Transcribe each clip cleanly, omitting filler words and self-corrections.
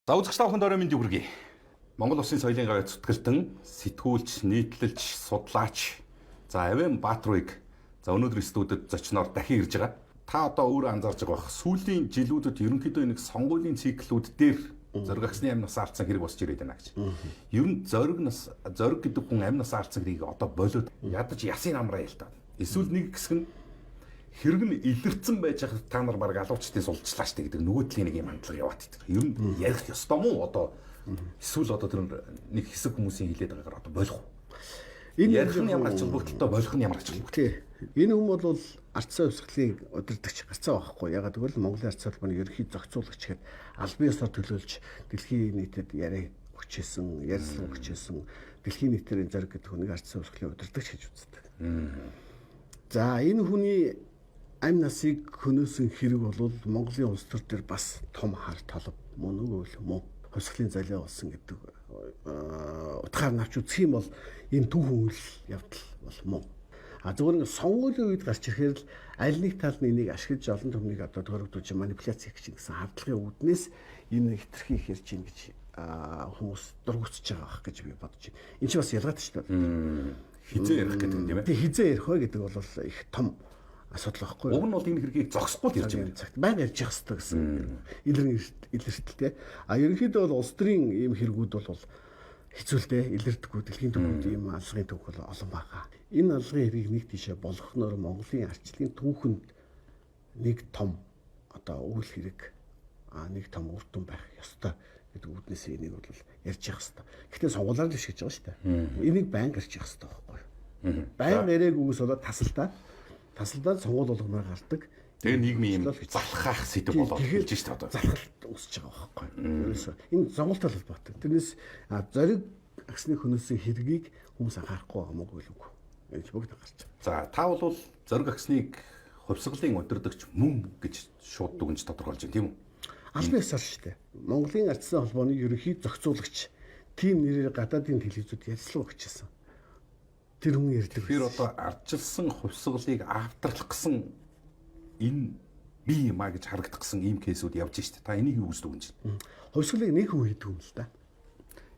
За үзэгч та бүхэнд орой мэнд хүргэе. Монгол Улсын соёлын гавь зүтгэлтэн, сэтгүүлч, нийтлэлч, судлаач. За Авэм Баатрууг өнөөдөр студид зочноор дахин ирж байгаа. Та одоо өөрөө анзаарж байгаа бах. Сүүлийн жилүүдэд ерөнхийдөө нэг сонгуулийн циклүүд дээр зориг агсны амь насаа алдсан хэрэг босч ирээд байна гэж. Ер нь зориг гэдэг хүн амь насаа алдсан хэргийг одоо болоод ядаж ясын амраа ялтаа. Эсвэл нэг хэсэг нь хэрэг нь илэрсэн байж хахад та нар баг алуучдын сулжлаа штэ гэдэг нөгөө талын нэг юм хандлага яваад идэг. Ер нь ярих ёстой мó одоо эсвэл одоо тэр нэг хэсэг хүмүүсийн хилээд байгаагаар одоо болох уу? Энэ ярих нь ямар ач холбогдолтой болох нь ямар ач холбогдолтой. Энэ хүн бол ардсан хувьсгалын удирдагч гарцаа байхгүй. Ягаад гэвэл Монголын ардсан холбооны ерөнхий зохицуулагч гэхэд албан ёсоор төлөөлж дэлхийн нийтэд яриа өгчээсэн, ярьсан өгчээсэн дэлхийн нийтийн зориг гэдэг хүнийг ардсан хувьсгалын удирдагч гэж үздэг. За энэ хүний амь насыг хөнөөсөн хэрэг бол Монголын улс төр дээр бас том хар талб мөн үгүй мөн хувьсгалын залиа болсон гэдэг утгаар навч үзэх юм бол энэ түүхэн үйл явдал бол мөн. А зөвхөн сонгуулийн үед гарч ирэхээр л аль нэг тал нь энийг ашиглаж олон төмнийг одоо тохирогдуулж манипуляц хийх гэсэн хардлагын үүднээс энэ хитрхи хэрж ийн гэж хүмүүс дургуутж байгаа байх гэж би бодож байна. Энэ ч бас ялгаатай шүү дээ. Хизээ ярих гэдэг юм тийм ээ. Тэг хизээ ярих вэ гэдэг бол их том асуудал байхгүй. Уг нь бол энэ хэргийг зогсохгүй л ярьж байна. Цагт байнга ярьж явах хэрэгтэй гэсэн илэрхийлэлтэй. А ерөнхийдөө бол улс төрийн ийм хэрэгүүд бол хэцүүлтэй илэрдэггүй дэлхийн төвөнд ийм алгын төвх бол олон байгаа. Энэ алгын хэргийг нэг тийшээ болгохноор Монголын арчлалын түүхэнд нэг том одоо үйл хэрэг нэг том үр дүн байх ёстой гэдэг үүднээс энийг бол ярьж явах хэрэгтэй. Гэхдээ сонгуулаар л биш гэж байгаа шүү дээ. Энийг байнга ярьж явах хэрэгтэй байхгүй юу? Байнга яриаг үгс болоод тасалдаад сонгуул болгомоор гардаг. Тэгээ нийгмийн юм залхах сэдв болоод хэлж шүү дээ одоо. Залхалт үүсэж байгаа байхгүй юу? Ерөөсөө энэ сонгуультай холбоотой. Тэрнээс зориг агсны хөнөөсөн хэргийг хүмүүс анхаарахгүй байгаа мó үгүй. Энэ бүгд гарч байгаа. За та бол зориг агсныг хувьсгалын удирдагч мөн гэж шууд дүгнж тодорхойлж байна тийм үү? Албан ёсоор шүү дээ. Монголын ардсан холбооны ерөнхий зохицуулагч тийм нэрээр гадаадын телевизүүд ярилцлага өгчээсэн. Тэр хүн ярьдаг. Тэр одоо ардчилсан хувьсгалыг автралах гэсэн энэ бие маа гэж харагдах гэсэн ийм кейсүүд явж штэ. Та энийг юу гэж дүгнэж байна? Хувьсгалыг нэг хүн хийдэг юм л да.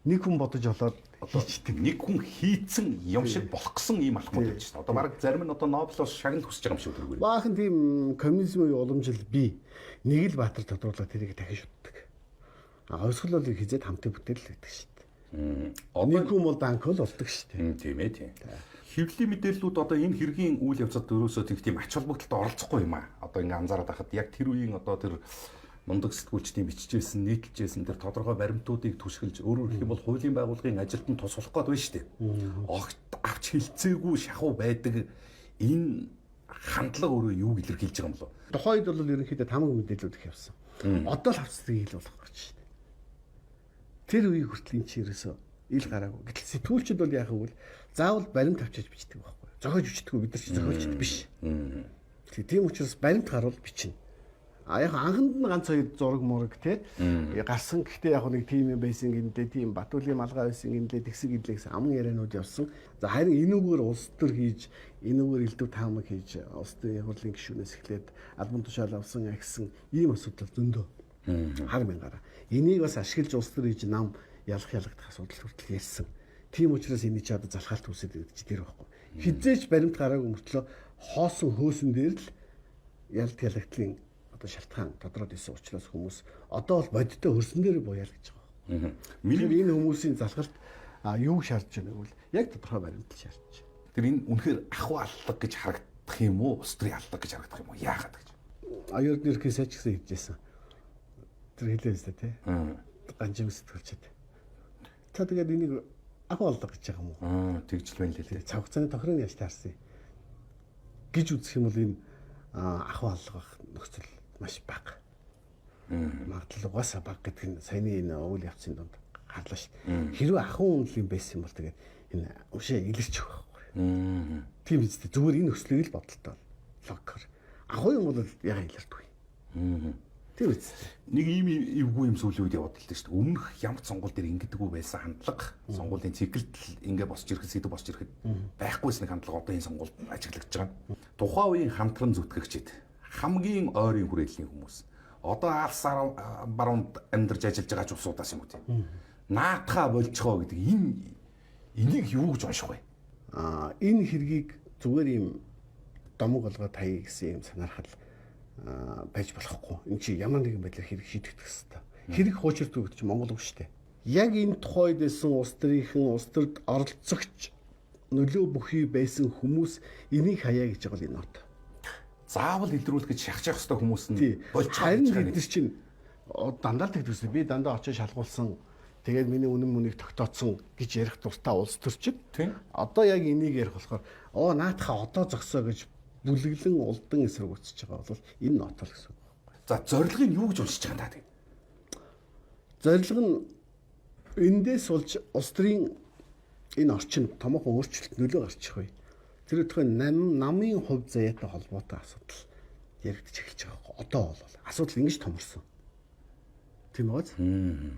Нэг хүн бодож олоод хийдэг. Нэг хүн хийцэн юм шиг болох гэсэн ийм алхмууд байж штэ. Одоо баг зарим нь одоо Нобелоос шагнал хүсэж байгаа юм шиг үү? Баахан тийм коммунизмын уламжил бий. Нэг л баатар тодруулаад тэрийг дахиж шүтдэг. Хувьсгал бол хизээд хамтын бүтээл л байдаг штэ. Нэг хүн бол банкол болдог штэ. Тийм ээ тийм. Хэвлэлийн мэдээллүүд одоо энэ хэргийн үйл явцад өрөөсөө тийм ач холбогдолд оролцохгүй юм аа. Одоо ингээ анзаараад байхад яг тэр үеийн одоо тэр мундаг сэтгүүлчдийн бичижсэн, нийтлжсэн тэр тодорхой баримтуудыг түшгэлж өөрөөр хэлэх юм бол хуулийн байгууллагын ажилд нь тус болох гээд байна шүү дээ. Огт авч хилцээгүй шахуу байдаг энэ хандлага өөрөө юу илэрхийлж байгаа юм болов? Тухайд бол ерөнхийдөө тамга мэдээлүүд их явсан. Одоо л авцдаг ил болох гэж шүү дээ. Тэр үеийг хүртэл энэ чи ерөөсөө ил гараагүй. Гэтэл сэтгүүлчд бол яах вэ? Заавал баримт авчиж бичдэг байхгүй. Зохиож бичдэг бид нар ч зохиолчд биш. Тийм учраас баримт гарвал бичнэ. Яг анханд нь ганц хоёр зураг мураг те гарсан. Гэхдээ яг нэг тим юм байсан гиндээ тийм Батүлийн малгай байсан гиндээ тэгсэг идлээс аман яриануд явсан. За харин энүүгээр улс төр хийж энүүгээр элдв таамаг хийж улс төрийн хурлын гишүүнээс эхлээд албан тушаал авсан агсан ийм асуудал зөндөө хар мянгаараа. Энийг бас ашиглаж улс төр хийж нам ялгах асуудал хүртэл ярьсан. Тийм учраас энийг ч одоо залхаалт үүсээд байдаг чи тэр байхгүй. Хизээч баримт гараагүй мөртлөө хоосон хөөсөн дээр л ялглагдлын одоо шалтгаан тодроод исэн учраас хүмүүс одоо бол бодиттой хөрсөн дээр буяа л гэж байгаа. Тэгэхээр энэ хүмүүсийн залхалт юу шаардж байгааг бол яг тодорхой баримт шаардж байна. Тэр энэ үнэхээр ахуй аллаг гэж харагдах юм уу? Улс төрийн аллаг гэж харагдах юм уу? Яагаад гэж? Аюурд нэрхээс ч гэсэн хэлжсэн. Тэр хэлээс тэ. Ганжим сэтгүүлчээд. Та тэгээд энийг ахуй аллаг гэж байгаа юм уу? Тэгж л байна лээ. Цавцааны тохирын яаж таарсан гэж үзэх юм бол энэ ахуй аллаг байх нөхцөл маш бага. Магадлал угаасаа бага гэдэг нь саяны энэ үйл явцын донд гарлаа шүү дээ. Хэрвээ ахуй үнэл юм байсан юм бол тэгээд энэ ушээ илэрч байгаа байхгүй. Тийм үстэй зүгээр энэ өслөгийг л бодолтой логикоор. Ахуй юм бол яга илэрдэггүй. Тийм үстэй. Нэг ийм эвгүй юм сүүлийн үед яваад л дээ шүү дээ. Өмнөх ямар сонгуул дээр ингэдэггүй байсан хандлага, сонгуулийн циклд ингээ босч ирэхэд сэдв босч ирэхэд байхгүйс нэг хандлага одоо энэ сонгуульд ажиглагдж байгаа. Тухайн үеийн хамтран зүтгэгчид хамгийн ойрын хүрээллийн хүмүүс Одоо Алс баруунд амьдарч ажиллаж байгаа ч усудаас юм уу тийм. Наатахаа болчихоо гэдэг энийг юу гэж унших вэ? Энэ хэргийг зүгээр юм домог олгоод хаяа гэсэн юм санаархал байж болохгүй. Энд чи ямар нэгэн байдлаар хэрэг шийдэгдэх хэрэгтэй. Хэрэг хуучирдаг гэдэг чинь Монгол үг шүү дээ. Яг энэ тухайд байсан улс төрд оролцогч нөлөө бүхий байсан хүмүүс энийг хаяа гэж байгаа бол энэ од. Заавал илрүүлэх гэж шахчих хэвээр хүмүүс нь болж харин бид нар чинь дандаа л тэгдэгсэн. Би дандаа очиж шалгуулсан. Тэгээд миний үнэн мөнийг тогтооцсон гэж ярих дуртай улс төрчид. Одоо яг энийг ярих болохоор наатаха одоо зогсоо гэж бүлэглэн улдан эсрэг үтсэж байгаа бол энэ нотол гэсэн үг байхгүй. За зорилгыг юу гэж уншиж байгаа юм даа? Зорилго нь эндээс болж улс төрийн энэ орчинд томоохон өөрчлөлт нөлөө гарчих вэ. Тэр өдгөө намын хувь заяатай холбоотой асуудал яригдж эхэлж байгаа байхгүй. Одоо бол асуудал ингэж томорсон. Тийм үү?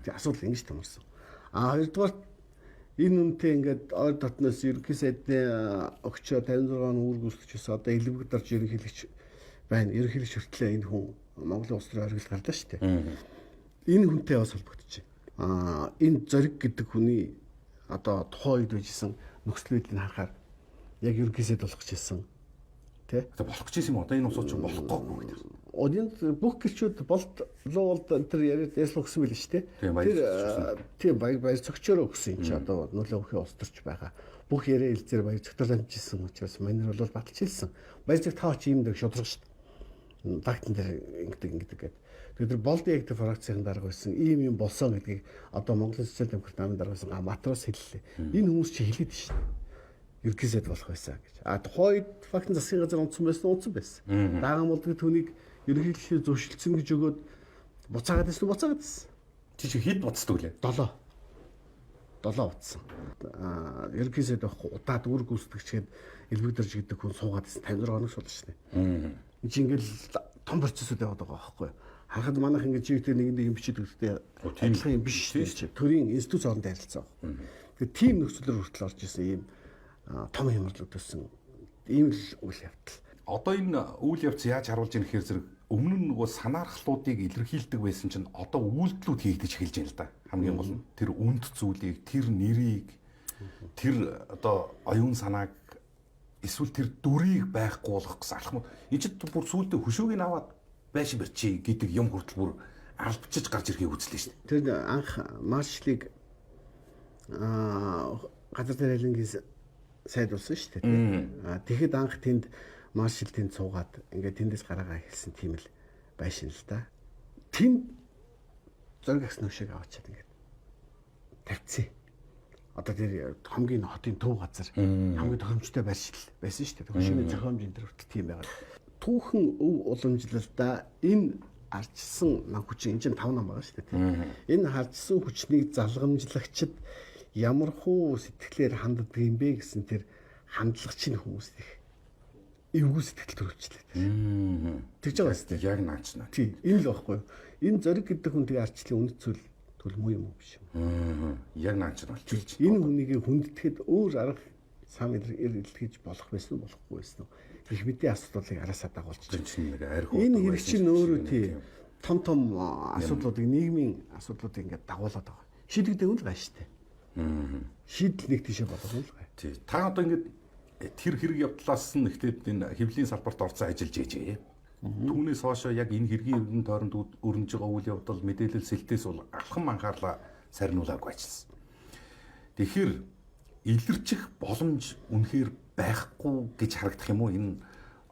Тэг асуудал ингэж томорсон. Хоёрдугаар энэ үнтэй ингээд ойр дотноос ерөнхий сайдны өгчөө 56 үүрэг гүйцэтгэжсэн одоо элбэг дарж ерөнхийлөгч байна. Ерөнхийлөгч хүртлээ энэ хүн Монголын улс төрийн оргил гарлаа шүү дээ. Энэ хүнтэй бас холбогдож байна. Энэ зориг гэдэг хүний одоо тухайн үед байжсэн нөхцөл байдлыг харахаар яг ерөнхий сайд болох гэсэн тий. Одоо болох гэж юм одоо энэ усууд ч болохгүй гэдэг. Одын бүх гэрчүүд боллоо тэр яриад яслах гэсэн байл шүү дээ. Тэр баяр цогчороо өгсөн юм чи одоо нөлөө бүхий улс төрч байгаа. Бүх яриа хэлзээр баяр цогтол амжижсэн учраас манер бол баталж хэлсэн. Баяр цог таа чи юм дээр шудраг шүү дээ. Багтан дээр ингэдэг гэдэг. Тэгэхээр болд яг тэр фракцийн дарга байсан ийм юм болсон гэдгийг одоо Монголын социал демократ намын дарга байсан матрос хэллээ. Энэ хүмүүс чи хэлээд шүү дээ. Ерөнхий сайд болох байсан гэж. Тухайд фактын засгийн газар унтсан байсан. Дааган болдог түүнийг ерөнхийлөгчөөр зөвшөлдсөн гэж өгөөд буцаагаад байсан. Чи хэд буцдаг лээ? 7 утсан. Ерөнхий сайд авах удаад үр гүйцэтгэгчгээд элбэгдэрж гэдэг хүн суугаад 56 хоног суулж шнэ. Энд чи ингээл том процессуд яваад байгаа байхгүй юу? Харахад манайх ингээд жигтэй нэг юм бичиж өгдөө адилхан юм биш шүү дээ. Төрийн институт хоорондоо харилцаа. Тэгэхээр тийм нөхцөлөөр хүртэл орж исэн ийм том хямрал өгдөөсөн ийм л үйл явдал. Одоо энэ үйл явц яаж харуулж ирэх хэрэг зэрэг өмнө нь нөгөө санаархлуудыг илэрхийлдэг байсан чинь одоо үйлдэлүүд хийгдэж эхэлж байна л да. Хамгийн гол нь тэр үнд зүйлийг, тэр нэрийг, тэр одоо оюун санааг эсвэл тэр дүрийг байхгүй болгох гэсэн алхам. Энэ ч бүр сүүлдээ хөшөөг нь аваад байшин барьчи гэдэг юм хүртэл бүр албачиж гарч ирэхийг үзлээ шүү дээ. Тэр анх маршлыг газар тариалангийн сайд болсон шүү дээ. Тэгэхэд анх тэнд маршал тэнд суугаад ингээд тэндээс гараагаа хэлсэн тийм л байшин л да. Тэнд зөрг агс нөшөөг аваачаад ингээд тавьцсан. Одоо тэр хамгийн хотын төв газар хамгийн тохиромжтой байшил байсан шүү дээ. Хөшөөний зохиомж энэ төр хүртэл тийм байгаа. Түүхэн өв уламжлалдаа энэ арчсан нам хүчин энэ чинь 5 нам байгаа шүү дээ. Энэ харжсан хүчнийг залгамжлагчд ямар хуу сэтгэлээр ханддаг юм бэ гэсэн тэр хандлагчийн хүмүүс их эвгүй сэтгэл төрүүлчихлээ. Тэгж байгаа шүү дээ. Яг наачна. Тийм энэ л байхгүй юу. Энэ зориг гэдэг хүн тэгээ арчлын үнэт зүйл төлмөө юм уу биш юм. Яг наачна болчихж. Энэ хүнийг хүндэтгэхэд өөр арга сам илэрхийлж болох байсан уу болохгүй байсан уу? Их мэдээ асуудлыг араасаа дагуулж чинь нэг арх уу. Энэ хэрэг чинь өөрөө тийм том асуудлуудыг нийгмийн асуудлуудыг ингээд дагуулад байгаа. Шийдэгдэх нь л гай штэ. Шийдэл нэг тийшээ болгох нь л гай. Тий. Та одоо ингээд тэр хэрэг явдлаас нь ихтэй энэ хэвлэлийн салбарт орцсон ажиллаж ээжээ. Түүнээс хойш яг энэ хэргийн өргөн тойронд өрнөж байгаа үйл явдал мэдээлэл сэлтээс бол алхам анхаарлаа сарниулаагүй ажилласан. Тэгэхээр илэрчих боломж үнэхээр байхгүй гэж харагдах юм уу? Энэ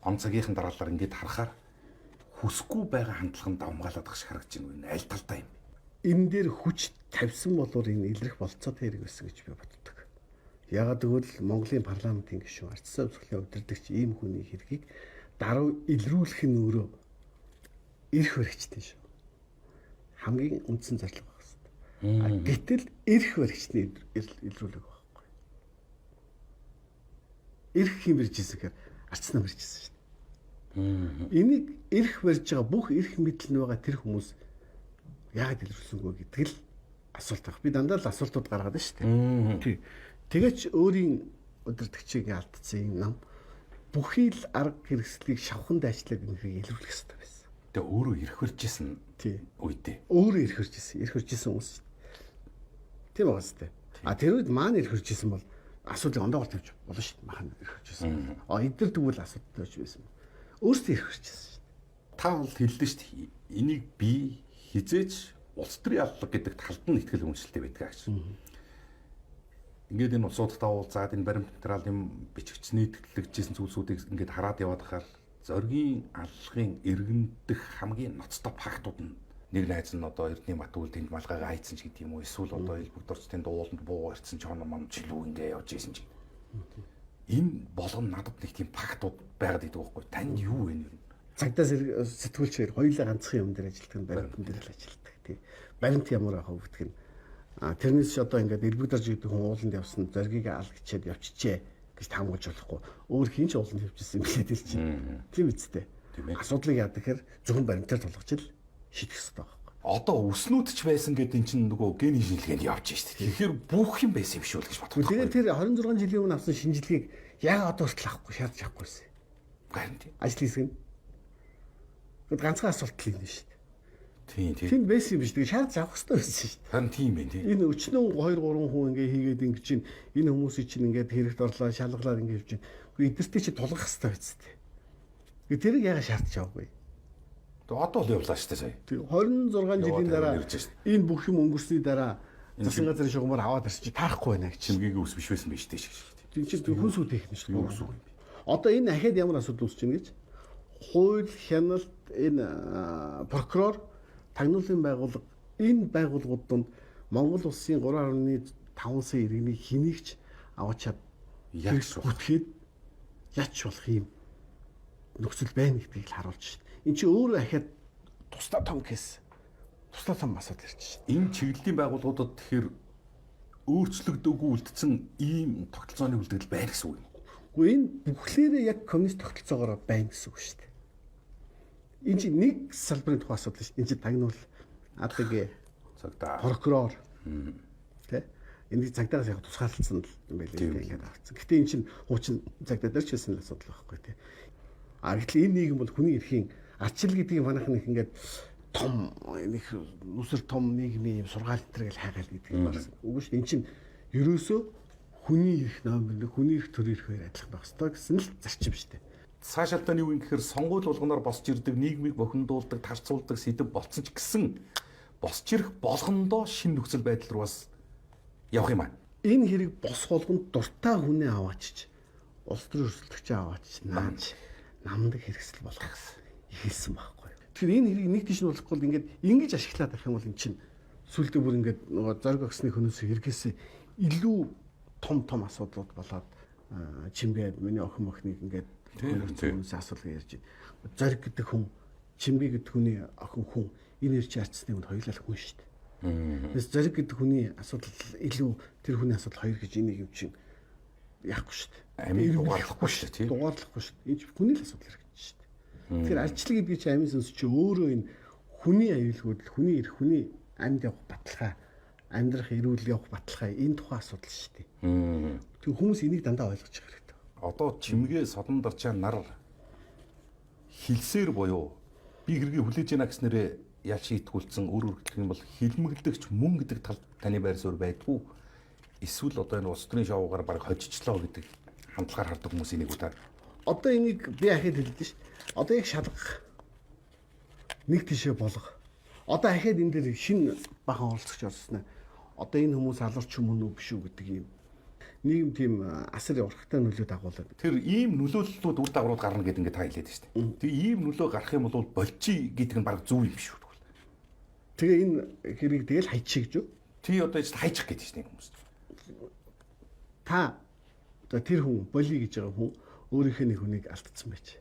он цагийн дараалал ингээд харахаар хүсэхгүй байгаа хандлаганд давмгаалаад байх шиг харагдаж байна. Энэ аль талтай юм? Энэ дээр хүч тавьсан болоор энэ илрэх болцоотой хэрэг байсан гэж би боддог. Ягаад гэвэл Монголын парламентын гишүүн ардсан зөвлөлийн удирдагч ийм хүний хэргийг даруй илрүүлэх нь өөрөө эрх баригчтай шүү. Хамгийн үндсэн зорилго байх хэрэгтэй. Гэтэл эрх баригчны илрүүлэг байхгүй. Эрх хэм барьжсэн гэхээр ардсан барьжсэн шүү дээ. Энийг эрх барьж байгаа бүх эрх мэдэл нь байгаа тэр хүмүүс яагаад илрүүлсэнгүй гэдэг л асуулт баг. Би дандаа л асуултууд гаргаад байна шүү дээ. Тэгээч өөрийн удирдагчийг алдсан юм нам бүхий л арга хэрэгслийг шавхан дайчлаг нэрийг илрүүлэх хэрэгтэй байсан. Тэгээ өөрөө ирэх хүрчсэн Тий. үедээ. Өөрөө ирэх хүрчсэн хүмүүс. Тийм байгаа сте. А тэр үед маань ирэх хүрчсэн бол асуудлыг ондоогоор тавьж болно шүү дээ. Махан ирэх хүрчсэн. Эдгээр тэгвэл асуудал тавьж байсан. Өөрсдөө ирэх хүрчсэн шүү дээ. Та бол хэллээ шүү дээ. Энийг би хизээж улс төрийн аллага гэдэг талд нь ихтгэл үнэлттэй байдаг гэж. Ингээд энэ улсуудад уулзаад энэ баримт материал юм бичигчний тэтгэлэгжсэн зүйлсүүдийг ингээд хараад яваад хахаар зоргийн аллагын иргэндэх хамгийн ноцтой фактууд нь нэг найз нь одоо Эрдэнэ Батүл тэнд малгайгаа хайцсан ч гэдэг юм уу, эсвэл одоо Илбэгдорчтын дууланд буу ирсэн ч хоно мам жилүү ингээ явж исэн ч. Энэ болгоно надад нэг тийм фактууд байгаад идэг байхгүй. Танд юу вэ нэр? Цагдаас сэтгүүлчээр хоёулаа ганцхан юм дээр ажилладаг, баримтан дээр л ажилладаг тий. Баримт ямар аа хөвгдөх нь. Тэрнээс ч одоо ингээд Илбэгдорж гэдэг хүн ууланд явсан зоргийг алгачаад явчихжээ гэж таамаглаж болохгүй. Өөр хин ч ууланд явчихсан юм билээ тэр чинь. Тийм үстэй. Асуудлыг яадаг гэхээр зөвхөн баримтаар тулгаж ил шийдэх хэрэгтэй байхгүй. Одоо өснүүд ч байсан гэдэг энэ чинь нөгөө гений шинжилгээнд явж шүү дээ. Тэгэхээр бүх юм байсан юм шүү л гэж боддог. Тэгээд тэр 26 жилийн өмнө авсан шинжилгээг яг одоо хүртэл авахгүй шаардж авахгүйсэн. Харин тийм. Ажил хэсэг нь. Гэт ганцхан асуулт л юм шүү дээ. Тийм. Тийм байсан юм биш. Тэгээд шаардж авах хэрэгтэй байсан шүү дээ. Харин тийм байх тийм. Энэ өчнөө 2 3 хүн ингээ хийгээд ингэ чинь энэ хүмүүсийг чинь ингээд хэрэгт орлоо шалгалаар ингэ хийж чинь. Гэхдээ эдгэртээ чи тулгах хэрэгтэй байсан дээ. Тэгээд тэрийг яга шаардж авахгүй. Одоо л явлаа шүү дээ сая. 26 жилийн дараа энэ бүх юм өнгөрсний дараа засгийн газрын шугамар аваад ирчих таарахгүй байна гэж. Чимгийг ус биш байсан байж тээ шиг. Тийм чи хүн сүү техник шүү дээ. Хүн сүү. Одоо энэ ахад ямар асуудал үүсэж байна гэж хууль хяналт энэ прокурор тагнуулын байгууллага энэ байгууллагууд донд Монгол улсын 3.5 сая иргэний хэнийгч аваачаад хэрэгсүүлэхэд яач болох юм нөхцөл байна гэдгийг л харуулж шээ. Энд чи өөрөө ахаад тусдаа том кейс. Тусдаа том асуудал ирж шээ. Энэ чиглэлийн байгууллагуудад тэгэхээр өөрчлөгдөөгүй үлдсэн ийм тогтолцооны үлдэгдэл байна гэсэн үг юм. Гэхдээ энэ бүхлээрээ яг коммунист тогтолцоогоор байна гэсэн үг шүү дээ. Энэ чи нэг салбарын тухай асуудал шүү. Энэ чи тагнуул АДГ цагдаа прокурор тэ энийг цагдаагаас яг тусгаарлалцсан юм байлээ ингээд авцсан. Гэтэ эн чинь хуучин цагдаа дээр ч хэлсэн асуудал байхгүй тэ. Гэтэл энэ нийгэм бол хүний эрхийн арчил гэдгийг манайхан их ингээд том нэг нүсэр том нийгмийн юм сургаал энэ гэж хайгаал гэдэг юм байна. Үгүй шүү. Эн чинь ерөөсөө хүний эрх номер хүний эрх төр эрхээр адилхан байх ёстой гэсэн л зарчим шүү дээ. цаашаалтаа нь юу юм гэхээр сонгуул болгоноор босч ирдэг, нийгмийг бохиндуулдаг, тарцуулдаг сэдв болцсон ч гэсэн босч ирэх болгондоо шинэ нөхцөл байдал руу бас явах юм аа. Энэ хэрэг бос болгонд дуртай хүнээ аваачиж улс төр өрсөлдөгчөө аваачиж нааж намдаг хэрэгсэл болгох ихэлсэн байхгүй. Тэгэхээр энэ хэрэг нэг тийш нь болохгүй ингээд ингэж ашиглаад авах юм бол эн чинь сүлдээ бүр ингээд нөгөө зориг өгсөний хүнээс хэрэгээсээ илүү том асуудлууд болоод чимгээ миний охин мохныг ингээд хүнээс асуудал ярьж байна. Зориг гэдэг хүн чимгээ гэдэг хүний охин хүн энэ ирж харцсны үнд хоёулаа хүн шүү дээ. Тэс зориг гэдэг хүний асуудал илүү тэр хүний асуудал хоёр гэж энийг юм чинь яахгүй шүү дээ. Амийг дугаарлахгүй шүү дээ. Дугаарлахгүй шүү дээ. Энэ чинь хүний л асуудал хэрэгжиж шүү дээ. Тэгэхээр альчлал гэдэг чинь амийн сүнс чи өөрөө энэ хүний аюулгүйдэл, хүний эрх, хүний амьд явах баталгаа, амьдрах эрүүл явах баталгаа энэ тухайн асуудал шүү дээ. Тэр хүмүүс энийг дандаа ойлгож байгаа хэрэгтэй. Одоо чимгээ содон дарчаа нар хилсээр буюу би хэргийг хүлээж яана гэснээрээ яаж шийтгүүлсэн өөр гэх юм бол хилмигдэгч мөн гэдэг тал таны байр суурь байдгүй. Эсвэл одоо энэ улс төрийн шоугаар баг хожичлоо гэдэг хандлагаар хардаг хүмүүс энийг удаа. Одоо энийг би ахад хэлдэг ш. Одоо яг шалгах нэг тишээ болго. Одоо ахад энэ дээр шинэ бахан оролцогч орсноо. Одоо энэ хүмүүс аларч юм уу биш үү гэдэг юм. Нийгэм тийм асар урагтай нөлөө дагуулдаг. Тэр ийм нөлөөллүүд үр дагаврууд гарна гэдэг ингээд та хэлээд шүү дээ. Тэгээ ийм нөлөө гарах юм бол болчий гэдэг нь баг зөв юм шүү дээ. Тэгээ энэ хэрэг тэгэл хайчих гэж юу? Тий одоо яж хайчих гэдэг чинь хүмүүс. Та одоо тэр хүн боли гэж байгаа хүн өөрийнхөө нэг хүнийг алдсан байж.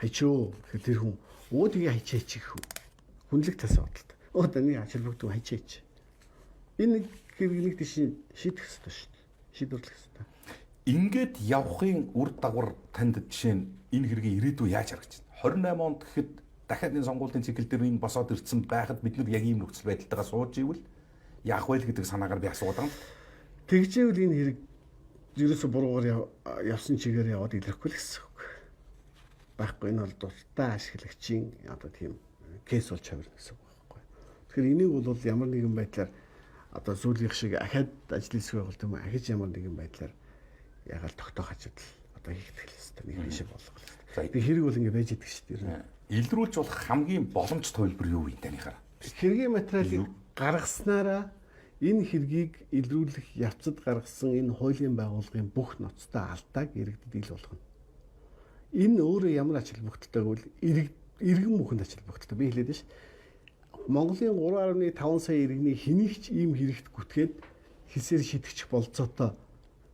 Хайчөө гэхээр тэр хүн өө тгээ хайчих хүн. Хүнлэг тас бодолт. Өө таны ачаалбагт хайчих. Энэ хэрэг нэг тийш шийдэх хэрэгтэй шүү дээ. Шийдвэрлэх хэрэгтэй. Ингээд явахын үр дагавар танд жишээ нь энэ хэргийн ирээдүй яаж харагдаж байна? 28 онд гэхэд дахиад энэ сонгуулийн цикл дээр энэ босоод ирсэн байхад бид нар яг ийм нөхцөл байдалтайгаа сууж ивэл яах вэ гэдэг санаагаар би асуудаг юм. Тэгжээвэл энэ хэрэг ерөөсө буруугаар явсан чигээр яваад илэрхгүй л гэсэн үг. Байхгүй энэ бол дуртай ашиглагчийн одоо тийм кейс болж авирна гэсэн үг байхгүй. Тэгэхээр энийг бол ямар нэгэн байдлаар одоо сүүлийнх шиг ахад ажлын хэсэг байгуулт юм ахиж ямар нэгэн байдлаар ягаал тогтоох ажил одоо хийх хэрэгтэй нэг шиг болгох хэрэгтэй. Тэг хэрэг бол ингэ байж идэг шүү дээ. Илрүүлж болох хамгийн боломжтой хувилбар юу вэ танихаар? Хэргийн материалыг гаргаснараа энэ хэргийг илрүүлэх явцад гаргасан энэ хуулийн байгууллагын бүх ноцтой алдааг иргэдэд ил болгоно. Энэ өөрөө ямар ач холбогдолтой гэвэл иргэн бүхэнд ач холбогдолтой. Би хэлээд ш. Монголын 3.5 сая иргэний хэнийг ч ийм хэрэгт гүтгээд хэлсээр шидэгч болцоотой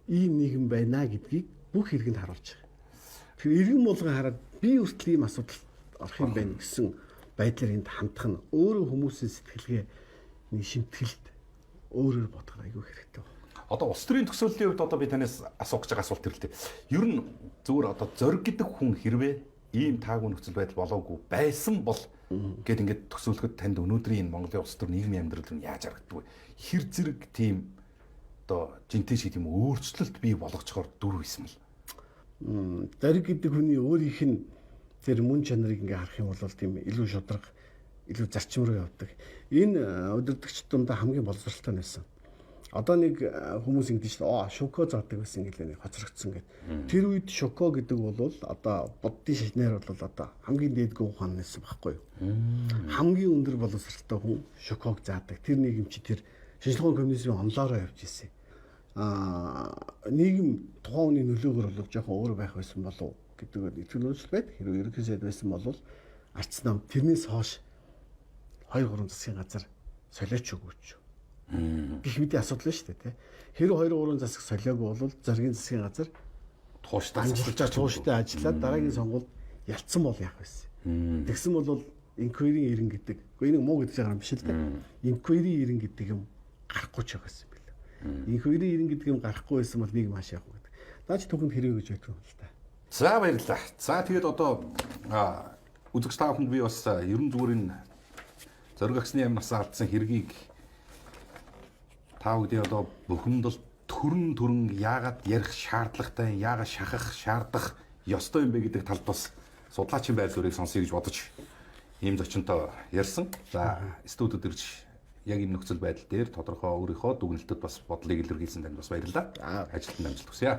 ийм нийгэм байна гэдгийг бүх иргэнд харуулж байгаа. Тэгэхээр иргэн болгон хараад би хүртэл ийм асуудал орох юм байна гэсэн байдлаар энд хандах нь өөрөө хүмүүсийн сэтгэлгээ нэг шимтгэлд өөрөөр бодох айгүй хэрэгтэй байна. Одоо улс төрийн төсөөллийн хувьд одоо би танаас асуух гэж байгаа асуулт тэр л дээ. Ер нь зүгээр одоо зориг гэдэг хүн хэрвээ ийм таагүй нөхцөл байдал болоогүй байсан бол гэд ингээд төсөөлөхөд танд өнөөдрийн энэ Монголын улс төр нийгмийн амьдрал нь яаж харагддаг вэ? Хэр зэрэг тийм одоо жинтэй шиг тийм өөрчлөлт бий болгочхоор дүр хийсмэл. Зориг гэдэг хүний өөрийнх нь тэр мөн чанарыг ингээ харах юм бол тийм илүү шударга, илүү зарчим руу явдаг. Энэ удирдагч дундаа хамгийн боловсралтай байсан. Одоо нэг хүмүүс ингэдэж шүү дээ. Шоко заадаг байсан гэлээ нэг хоцрогдсон гэд. Тэр үед шоко гэдэг бол одоо буддийн шашнаар бол одоо хамгийн дээдгүй ухаан байсан байхгүй юу? Хамгийн өндөр боловсралтай хүн шоког заадаг. Тэр нийгэм чи тэр шинжлэх ухааны коммунизмын онлоороо явж ирсэн. Нийгэм тухайн хүний нөлөөгөөр бол жоохон өөр байх байсан болов гэдэг итгэлөөс байд. Хэрвээ ерөнхий сайд байсан бол арц нам тэрнээс хойш 2-3 засгийн газар солиоч өгөөч. Гэх мэт асуудал шүү дээ. Хэрвээ 2-3 засаг солиогүй бол зоргийн засгийн газар тууштай ажиллаад дараагийн сонгуульд ялцсан бол яах вэ? Тэгсэн бол инквери ирэн гэдэг. Гэхдээ энийг муу гэж байгаа юм биш л дээ. Инквери ирэн гэдэг юм гарахгүй ч байгаас юм билээ. Инквери ирэн гэдэг юм гарахгүй байсан бол нэг маш явах гэдэг. Наач түүхэнд хэрэг гэж боддог юм л та. За баярлалаа. За тэгээд одоо үзэгч та бүхэнд би бас ерөн зүгээр энэ зориг агсны амнаас алдсан хэргийг та бүдээ одоо бухимдал төрн яагаад ярих шаардлагатай, яагаад шахах, шаардах ёстой юм бэ гэдэг талд бас судлаачийн байр суурийг сонсъё гэж бодож ийм зочинтой ярьсан. За студиуд ирж яг энэ нөхцөл байдал дээр тодорхой өөрийнхөө дүгнэлтэд бас бодлыг илэрхийлсэн танд бас баярлалаа. Ажилтнанд амжилт хүсье.